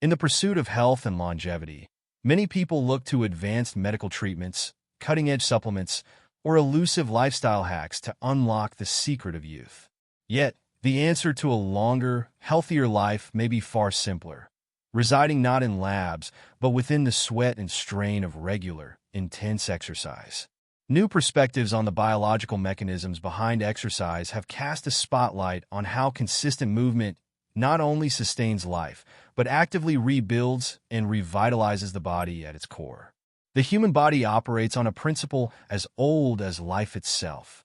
In the pursuit of health and longevity, many people look to advanced medical treatments, cutting-edge supplements, or elusive lifestyle hacks to unlock the secret of youth. Yet, the answer to a longer, healthier life may be far simpler, residing not in labs, but within the sweat and strain of regular, intense exercise. New perspectives on the biological mechanisms behind exercise have cast a spotlight on how consistent movement not only sustains life, but actively rebuilds and revitalizes the body at its core. The human body operates on a principle as old as life itself: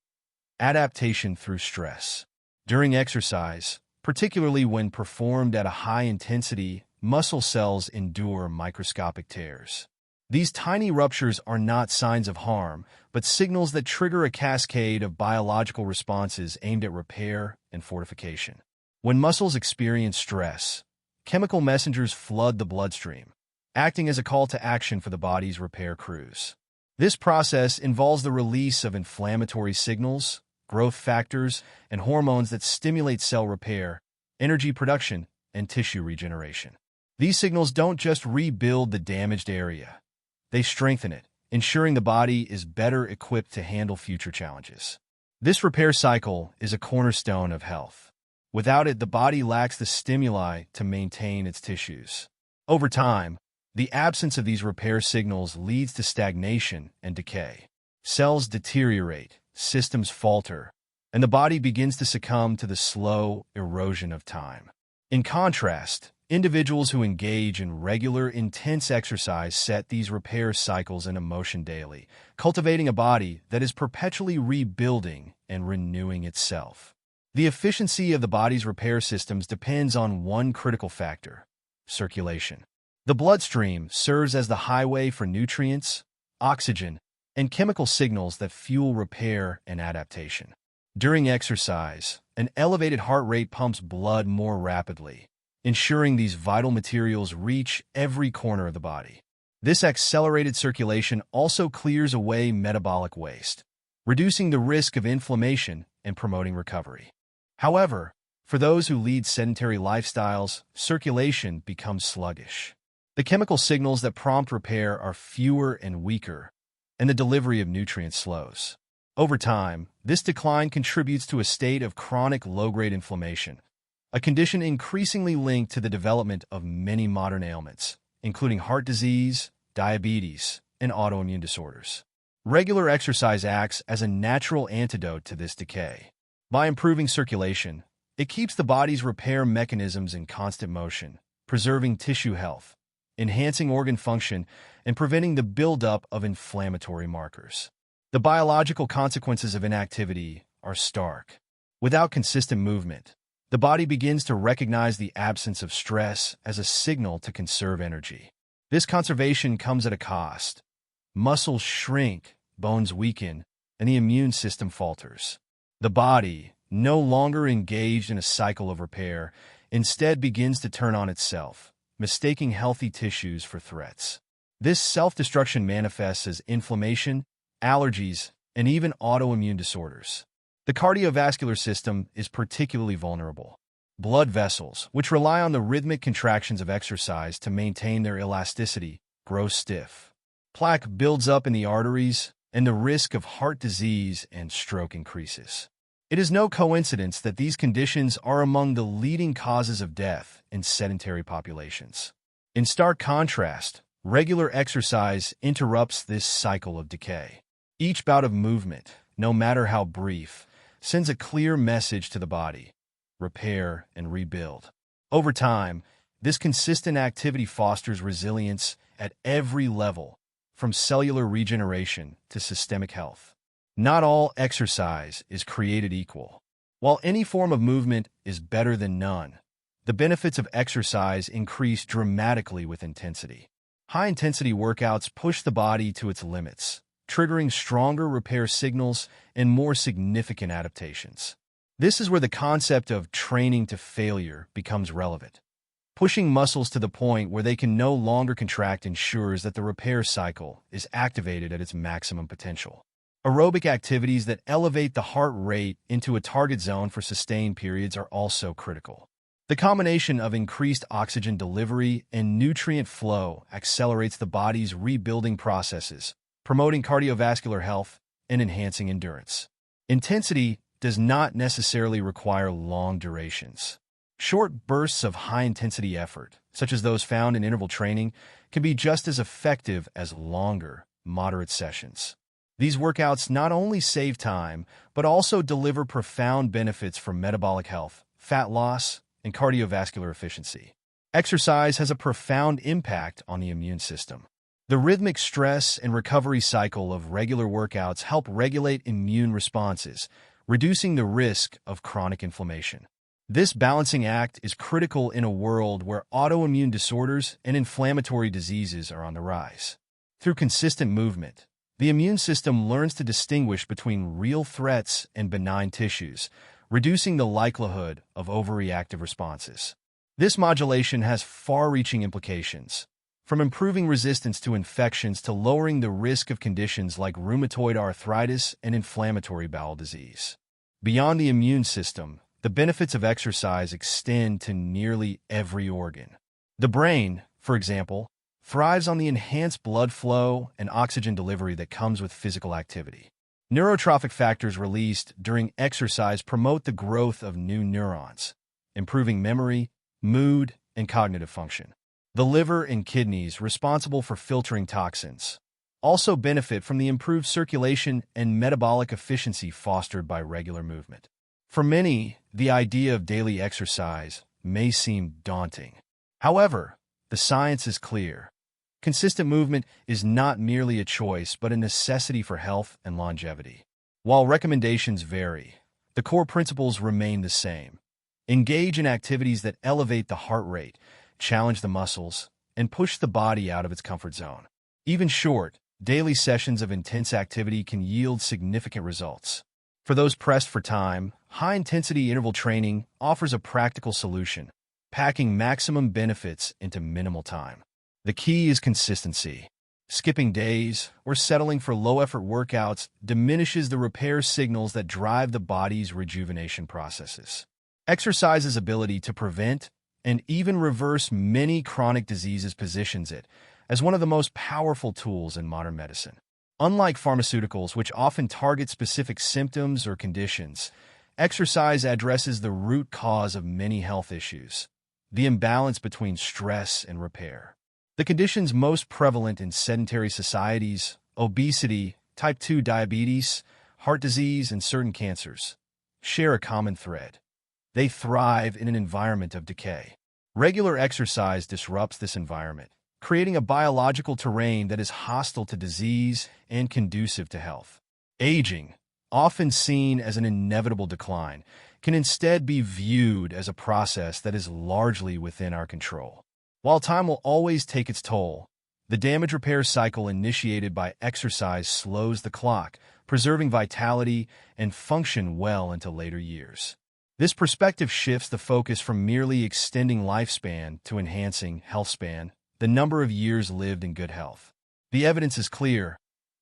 adaptation through stress. During exercise, particularly when performed at a high intensity, muscle cells endure microscopic tears. These tiny ruptures are not signs of harm, but signals that trigger a cascade of biological responses aimed at repair and fortification. When muscles experience stress, chemical messengers flood the bloodstream, acting as a call to action for the body's repair crews. This process involves the release of inflammatory signals, growth factors, and hormones that stimulate cell repair, energy production, and tissue regeneration. These signals don't just rebuild the damaged area. They strengthen it, ensuring the body is better equipped to handle future challenges. This repair cycle is a cornerstone of health. Without it, the body lacks the stimuli to maintain its tissues. Over time, the absence of these repair signals leads to stagnation and decay. Cells deteriorate, systems falter, and the body begins to succumb to the slow erosion of time. In contrast, individuals who engage in regular, intense exercise set these repair cycles into motion daily, cultivating a body that is perpetually rebuilding and renewing itself. The efficiency of the body's repair systems depends on one critical factor: circulation. The bloodstream serves as the highway for nutrients, oxygen, and chemical signals that fuel repair and adaptation. During exercise, an elevated heart rate pumps blood more rapidly, ensuring these vital materials reach every corner of the body. This accelerated circulation also clears away metabolic waste, reducing the risk of inflammation and promoting recovery. However, for those who lead sedentary lifestyles, circulation becomes sluggish. The chemical signals that prompt repair are fewer and weaker, and the delivery of nutrients slows. Over time, this decline contributes to a state of chronic low-grade inflammation, a condition increasingly linked to the development of many modern ailments, including heart disease, diabetes, and autoimmune disorders. Regular exercise acts as a natural antidote to this decay. By improving circulation, it keeps the body's repair mechanisms in constant motion, preserving tissue health, enhancing organ function, and preventing the buildup of inflammatory markers. The biological consequences of inactivity are stark. Without consistent movement, the body begins to recognize the absence of stress as a signal to conserve energy. This conservation comes at a cost. Muscles shrink, bones weaken, and the immune system falters. The body, no longer engaged in a cycle of repair, instead begins to turn on itself, mistaking healthy tissues for threats. This self-destruction manifests as inflammation, allergies, and even autoimmune disorders. The cardiovascular system is particularly vulnerable. Blood vessels, which rely on the rhythmic contractions of exercise to maintain their elasticity, grow stiff. Plaque builds up in the arteries, and the risk of heart disease and stroke increases. It is no coincidence that these conditions are among the leading causes of death in sedentary populations. In stark contrast, regular exercise interrupts this cycle of decay. Each bout of movement, no matter how brief, sends a clear message to the body: repair and rebuild. Over time, this consistent activity fosters resilience at every level, from cellular regeneration to systemic health. Not all exercise is created equal. While any form of movement is better than none, the benefits of exercise increase dramatically with intensity. High-intensity workouts push the body to its limits, triggering stronger repair signals and more significant adaptations. This is where the concept of training to failure becomes relevant. Pushing muscles to the point where they can no longer contract ensures that the repair cycle is activated at its maximum potential. Aerobic activities that elevate the heart rate into a target zone for sustained periods are also critical. The combination of increased oxygen delivery and nutrient flow accelerates the body's rebuilding processes, promoting cardiovascular health and enhancing endurance. Intensity does not necessarily require long durations. Short bursts of high-intensity effort, such as those found in interval training, can be just as effective as longer, moderate sessions. These workouts not only save time, but also deliver profound benefits for metabolic health, fat loss, and cardiovascular efficiency. Exercise has a profound impact on the immune system. The rhythmic stress and recovery cycle of regular workouts help regulate immune responses, reducing the risk of chronic inflammation. This balancing act is critical in a world where autoimmune disorders and inflammatory diseases are on the rise. Through consistent movement, the immune system learns to distinguish between real threats and benign tissues, reducing the likelihood of overreactive responses. This modulation has far-reaching implications, from improving resistance to infections to lowering the risk of conditions like rheumatoid arthritis and inflammatory bowel disease. Beyond the immune system, the benefits of exercise extend to nearly every organ. The brain, for example, thrives on the enhanced blood flow and oxygen delivery that comes with physical activity. Neurotrophic factors released during exercise promote the growth of new neurons, improving memory, mood, and cognitive function. The liver and kidneys, responsible for filtering toxins, also benefit from the improved circulation and metabolic efficiency fostered by regular movement. For many, the idea of daily exercise may seem daunting. However, the science is clear. Consistent movement is not merely a choice, but a necessity for health and longevity. While recommendations vary, the core principles remain the same. Engage in activities that elevate the heart rate, challenge the muscles, and push the body out of its comfort zone. Even short, daily sessions of intense activity can yield significant results. For those pressed for time, high-intensity interval training offers a practical solution, packing maximum benefits into minimal time. The key is consistency. Skipping days or settling for low-effort workouts diminishes the repair signals that drive the body's rejuvenation processes. Exercise's ability to prevent and even reverse many chronic diseases positions it as one of the most powerful tools in modern medicine. Unlike pharmaceuticals, which often target specific symptoms or conditions, exercise addresses the root cause of many health issues, the imbalance between stress and repair. The conditions most prevalent in sedentary societies, obesity, type 2 diabetes, heart disease, and certain cancers, share a common thread. They thrive in an environment of decay. Regular exercise disrupts this environment, creating a biological terrain that is hostile to disease and conducive to health. Aging, often seen as an inevitable decline, can instead be viewed as a process that is largely within our control. While time will always take its toll, the damage repair cycle initiated by exercise slows the clock, preserving vitality and function well into later years. This perspective shifts the focus from merely extending lifespan to enhancing health span, the number of years lived in good health. The evidence is clear.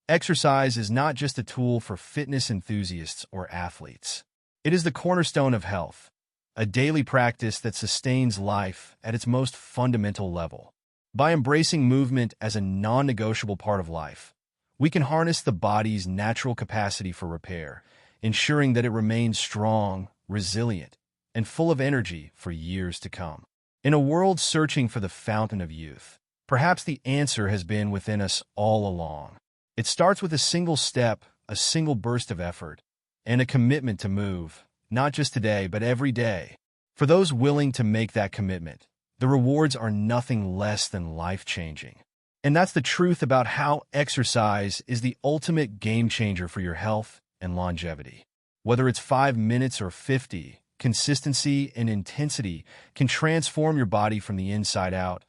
Exercise is not just a tool for fitness enthusiasts or athletes. It is the cornerstone of health, a daily practice that sustains life at its most fundamental level. By embracing movement as a non-negotiable part of life, we can harness the body's natural capacity for repair, ensuring that it remains strong, resilient, and full of energy for years to come. In a world searching for the fountain of youth, perhaps the answer has been within us all along. It starts with a single step, a single burst of effort, and a commitment to move, not just today, but every day. For those willing to make that commitment, the rewards are nothing less than life-changing. And that's the truth about how exercise is the ultimate game-changer for your health and longevity. Whether it's 5 minutes or 50, consistency and intensity can transform your body from the inside out,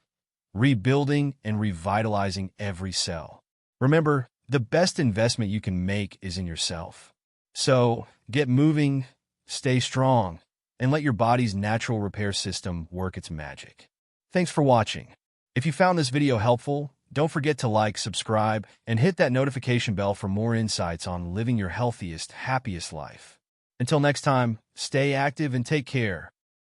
rebuilding and revitalizing every cell. Remember, the best investment you can make is in yourself. So, get moving, stay strong, and let your body's natural repair system work its magic. Thanks for watching. If you found this video helpful, don't forget to like, subscribe, and hit that notification bell for more insights on living your healthiest, happiest life. Until next time, stay active and take care.